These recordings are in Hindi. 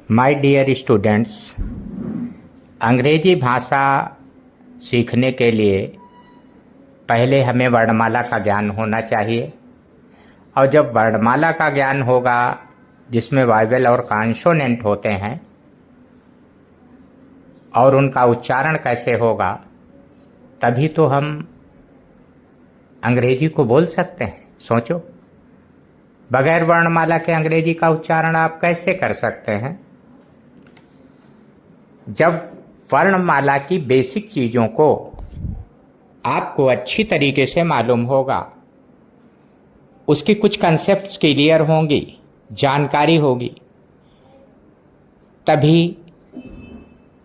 माय डियर स्टूडेंट्स, अंग्रेजी भाषा सीखने के लिए पहले हमें वर्णमाला का ज्ञान होना चाहिए। और जब वर्णमाला का ज्ञान होगा जिसमें वाइवल और कॉन्सोनेंट होते हैं और उनका उच्चारण कैसे होगा, तभी तो हम अंग्रेजी को बोल सकते हैं। सोचो, बगैर वर्णमाला के अंग्रेजी का उच्चारण आप कैसे कर सकते हैं? जब वर्णमाला की बेसिक चीज़ों को आपको अच्छी तरीके से मालूम होगा, उसकी कुछ कंसेप्ट्स क्लियर होंगी, जानकारी होगी, तभी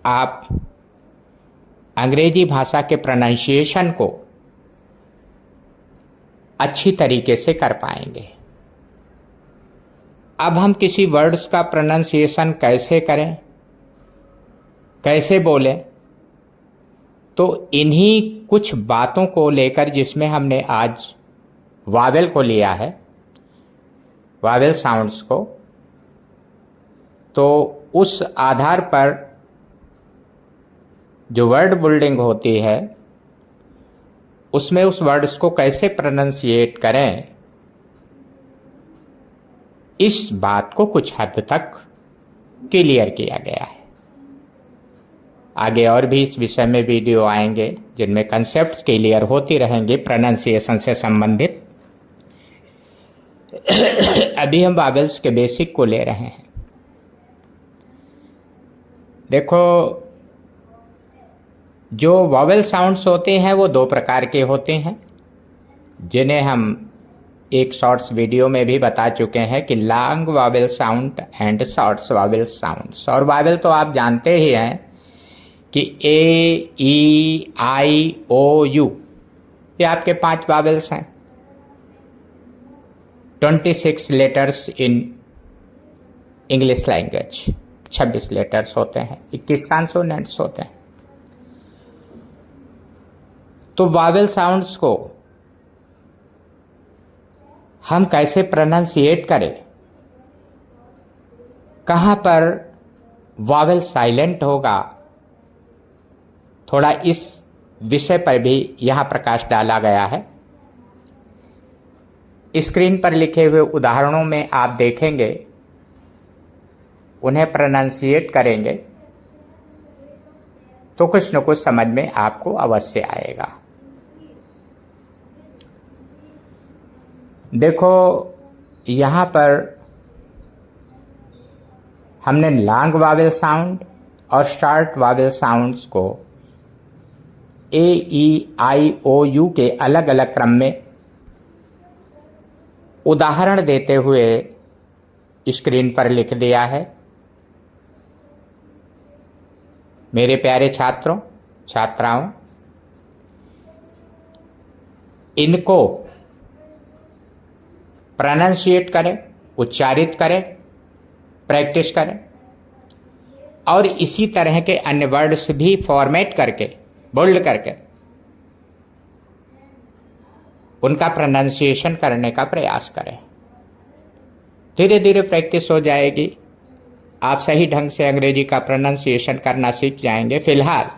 आप अंग्रेजी भाषा के प्रोनाउंसिएशन को अच्छी तरीके से कर पाएंगे। अब हम किसी वर्ड्स का प्रोनाउंसिएशन कैसे करें, कैसे बोलें, तो इन्हीं कुछ बातों को लेकर, जिसमें हमने आज वावेल को लिया है, वावेल साउंड्स को, तो उस आधार पर जो वर्ड बिल्डिंग होती है उसमें उस वर्ड्स को कैसे प्रोनाउंसिएट करें, इस बात को कुछ हद तक क्लियर किया गया है। आगे और भी इस विषय में वीडियो आएंगे जिनमें कंसेप्ट्स क्लियर होती रहेंगे प्रोनाउंसिएशन से संबंधित। अभी हम वावेल्स के बेसिक को ले रहे हैं। देखो, जो वावेल साउंड्स होते हैं वो दो प्रकार के होते हैं, जिन्हें हम एक शॉर्ट्स वीडियो में भी बता चुके हैं कि long Wavell sound and shorts Wavell sounds. और वावेल तो आप जानते ही हैं कि ए, ई, आई, ओ, यू, ये आपके 5 वावेल्स हैं। 26 letters in English language, 26 letters होते हैं, 21 कॉन्सोनेंट्स होते हैं। तो वावेल साउंड्स को हम कैसे प्रोनाउंसिएट करें, कहाँ पर वावेल साइलेंट होगा, थोड़ा इस विषय पर भी यहाँ प्रकाश डाला गया है। स्क्रीन पर लिखे हुए उदाहरणों में आप देखेंगे, उन्हें प्रोनाउंसिएट करेंगे तो कुछ न कुछ समझ में आपको अवश्य आएगा। देखो, यहाँ पर हमने लॉन्ग वावेल साउंड और शॉर्ट वावेल साउंड्स को ए, ई, आई, ओ, यू के अलग अलग क्रम में उदाहरण देते हुए स्क्रीन पर लिख दिया है। मेरे प्यारे छात्रों, छात्राओं, इनको प्रोनाउंसिएट करें, उच्चारित करें, प्रैक्टिस करें, और इसी तरह के अन्य वर्ड्स भी फॉर्मेट करके, बोल्ड करके उनका प्रोनाउंसिएशन करने का प्रयास करें। धीरे धीरे प्रैक्टिस हो जाएगी, आप सही ढंग से अंग्रेजी का प्रोनाउंसिएशन करना सीख जाएंगे। फिलहाल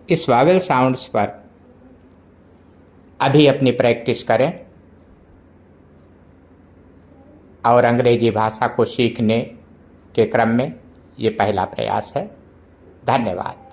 इस वावेल साउंड्स पर अभी अपनी प्रैक्टिस करें और अंग्रेजी भाषा को सीखने के क्रम में ये पहला प्रयास है। धन्यवाद।